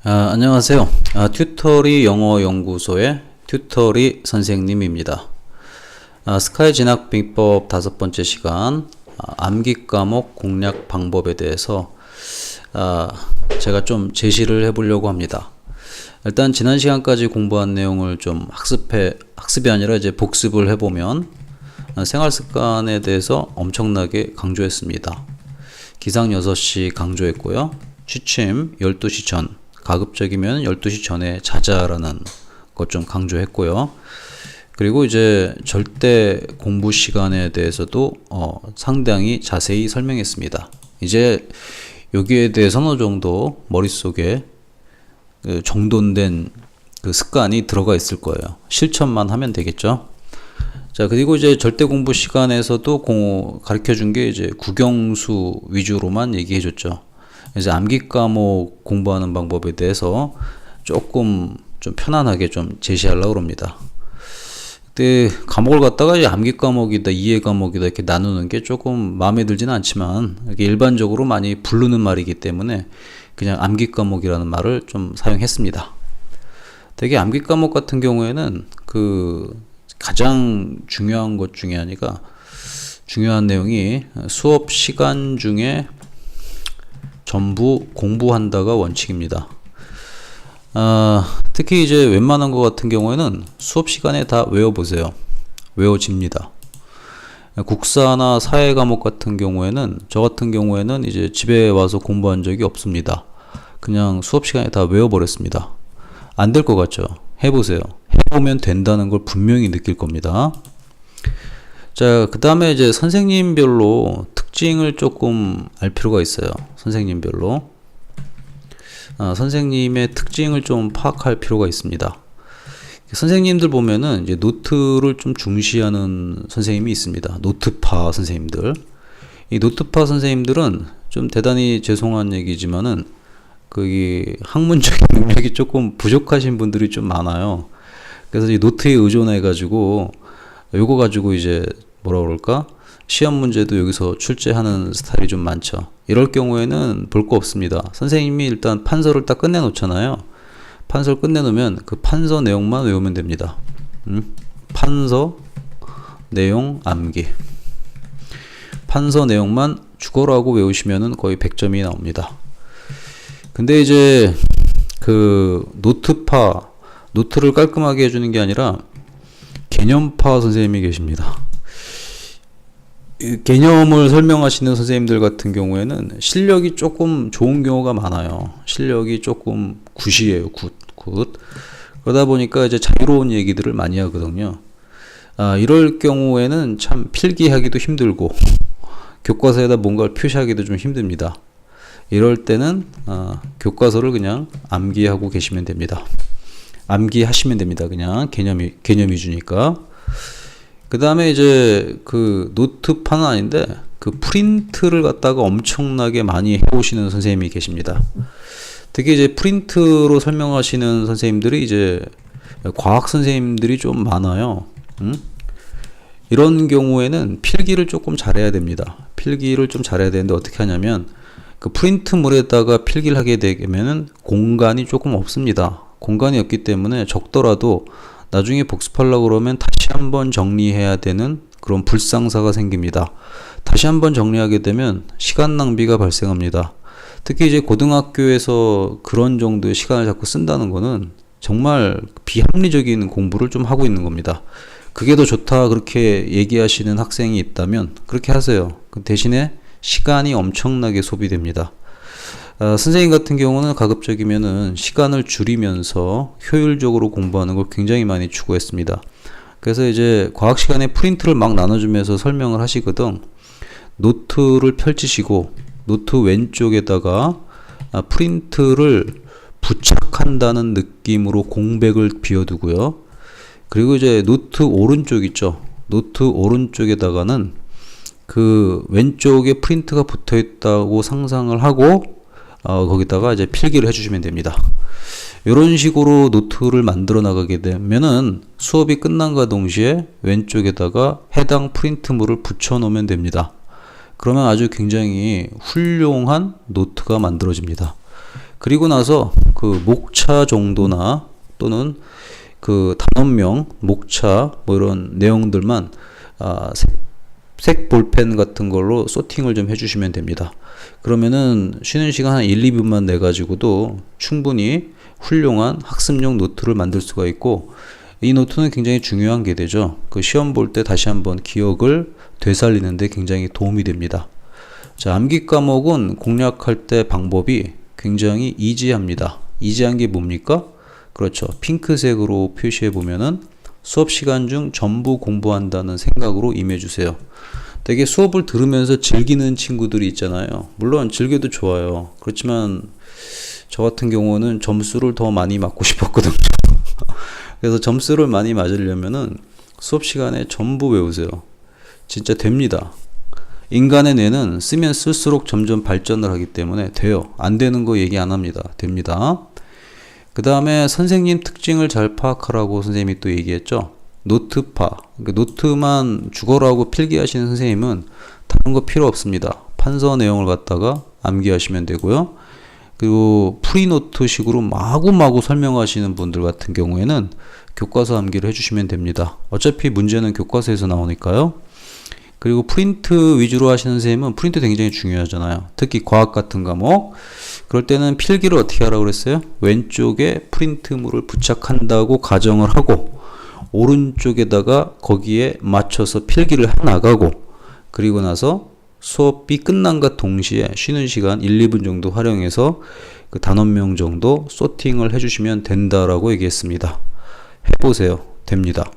안녕하세요. 튜터리 영어 연구소의 튜터리 선생님입니다. 스카이 진학 비법 5번째 시간, 암기 과목 공략 방법에 대해서 제가 좀 제시를 해보려고 합니다. 일단 지난 시간까지 공부한 내용을 좀 학습이 아니라 이제 복습을 해보면 생활 습관에 대해서 엄청나게 강조했습니다. 기상 6시 강조했고요. 취침 12시 전, 가급적이면 12시 전에 자자라는 것 좀 강조했고요. 그리고 이제 절대 공부 시간에 대해서도 상당히 자세히 설명했습니다. 이제 여기에 대해서 어느 정도 머릿속에 정돈된 그 습관이 들어가 있을 거예요. 실천만 하면 되겠죠. 자, 그리고 이제 절대 공부 시간에서도 가르쳐 준 게 이제 국영수 위주로만 얘기해 줬죠. 이제 암기 과목 공부하는 방법에 대해서 조금 좀 편안하게 좀 제시하려고 합니다. 그때 과목을 갖다가 이제 암기 과목이다, 이해 과목이다 이렇게 나누는 게 조금 마음에 들지는 않지만 이게 일반적으로 많이 부르는 말이기 때문에 그냥 암기 과목이라는 말을 좀 사용했습니다. 되게 암기 과목 같은 경우에는 그 가장 중요한 것 중에 하나가 중요한 내용이 수업 시간 중에 전부 공부한다가 원칙입니다. 특히 이제 웬만한 것 같은 경우에는 수업 시간에 다 외워보세요. 외워집니다. 국사나 사회 과목 같은 경우에는 저 같은 경우에는 이제 집에 와서 공부한 적이 없습니다. 그냥 수업 시간에 다 외워버렸습니다. 안 될 것 같죠? 해보세요. 해보면 된다는 걸 분명히 느낄 겁니다. 자, 그 다음에 이제 선생님별로 특징을 조금 알 필요가 있어요. 선생님별로. 선생님의 특징을 좀 파악할 필요가 있습니다. 선생님들 보면은 이제 노트를 좀 중시하는 선생님이 있습니다. 노트파 선생님들. 이 노트파 선생님들은 좀 대단히 죄송한 얘기지만은 그 학문적인 능력이 조금 부족하신 분들이 좀 많아요. 그래서 이 노트에 의존해 가지고 요거 가지고 이제 뭐라 그럴까? 시험 문제도 여기서 출제하는 스타일이 좀 많죠. 이럴 경우에는 볼 거 없습니다. 선생님이 일단 판서를 딱 끝내놓잖아요. 판서를 끝내놓으면 그 판서 내용만 외우면 됩니다. 판서 내용 암기. 판서 내용만 죽어라고 외우시면은 거의 100점이 나옵니다. 근데 이제 그 노트를 깔끔하게 해주는 게 아니라 개념파 선생님이 계십니다. 개념을 설명하시는 선생님들 같은 경우에는 실력이 조금 좋은 경우가 많아요. 실력이 조금 굿이에요. 굿. 그러다 보니까 이제 자유로운 얘기들을 많이 하거든요. 이럴 경우에는 참 필기하기도 힘들고 교과서에다 뭔가를 표시하기도 좀 힘듭니다. 이럴 때는 교과서를 그냥 암기하고 계시면 됩니다. 암기하시면 됩니다. 그냥 개념 위주니까. 그 다음에 이제 그 노트판은 아닌데 그 프린트를 갖다가 엄청나게 많이 해오시는 선생님이 계십니다. 특히 이제 프린트로 설명하시는 선생님들이 이제 과학 선생님들이 좀 많아요. 이런 경우에는 필기를 조금 잘해야 됩니다. 필기를 좀 잘해야 되는데 어떻게 하냐면 그 프린트물에다가 필기를 하게 되면은 공간이 조금 없습니다. 공간이 없기 때문에 적더라도 나중에 복습하려고 그러면 다시 한번 정리해야 되는 그런 불상사가 생깁니다. 다시 한번 정리하게 되면 시간 낭비가 발생합니다. 특히 이제 고등학교에서 그런 정도의 시간을 자꾸 쓴다는 거는 정말 비합리적인 공부를 좀 하고 있는 겁니다. 그게 더 좋다 그렇게 얘기하시는 학생이 있다면 그렇게 하세요. 그 대신에 시간이 엄청나게 소비됩니다. 선생님 같은 경우는 가급적이면은 시간을 줄이면서 효율적으로 공부하는 걸 굉장히 많이 추구했습니다. 그래서 이제 과학 시간에 프린트를 막 나눠주면서 설명을 하시거든. 노트를 펼치시고 노트 왼쪽에다가 프린트를 부착한다는 느낌으로 공백을 비워두고요. 그리고 이제 노트 오른쪽 있죠. 노트 오른쪽에다가는 그 왼쪽에 프린트가 붙어 있다고 상상을 하고 거기다가 이제 필기를 해주시면 됩니다. 이런 식으로 노트를 만들어 나가게 되면은 수업이 끝난과 동시에 왼쪽에다가 해당 프린트물을 붙여 놓으면 됩니다. 그러면 아주 굉장히 훌륭한 노트가 만들어집니다. 그리고 나서 그 목차 정도나 또는 그 단원명, 목차 뭐 이런 내용들만 색 볼펜 같은 걸로 소팅을 좀 해주시면 됩니다. 그러면은 쉬는 시간 한 1, 2분만 내 가지고도 충분히 훌륭한 학습용 노트를 만들 수가 있고, 이 노트는 굉장히 중요한 게 되죠. 그 시험 볼 때 다시 한번 기억을 되살리는데 굉장히 도움이 됩니다. 자, 암기 과목은 공략할 때 방법이 굉장히 이지합니다. 이지한 게 뭡니까? 그렇죠. 핑크색으로 표시해 보면은 수업 시간 중 전부 공부한다는 생각으로 임해주세요. 되게 수업을 들으면서 즐기는 친구들이 있잖아요. 물론 즐겨도 좋아요. 그렇지만 저 같은 경우는 점수를 더 많이 맞고 싶었거든요. 그래서 점수를 많이 맞으려면은 수업 시간에 전부 외우세요. 진짜 됩니다. 인간의 뇌는 쓰면 쓸수록 점점 발전을 하기 때문에 돼요. 안 되는 거 얘기 안 합니다. 됩니다. 그 다음에 선생님 특징을 잘 파악하라고 선생님이 또 얘기했죠. 노트파. 그러니까 노트만 죽어라고 필기하시는 선생님은 다른 거 필요 없습니다. 판서 내용을 갖다가 암기하시면 되고요. 그리고 프리노트식으로 마구마구 설명하시는 분들 같은 경우에는 교과서 암기를 해주시면 됩니다. 어차피 문제는 교과서에서 나오니까요. 그리고 프린트 위주로 하시는 선생님은 프린트 굉장히 중요하잖아요. 특히 과학 같은 과목. 그럴 때는 필기를 어떻게 하라고 그랬어요? 왼쪽에 프린트물을 부착한다고 가정을 하고 오른쪽에다가 거기에 맞춰서 필기를 해 나가고, 그리고 나서 수업이 끝난과 동시에 쉬는 시간 1, 2분 정도 활용해서 그 단원명 정도 소팅을 해주시면 된다라고 얘기했습니다. 해보세요. 됩니다.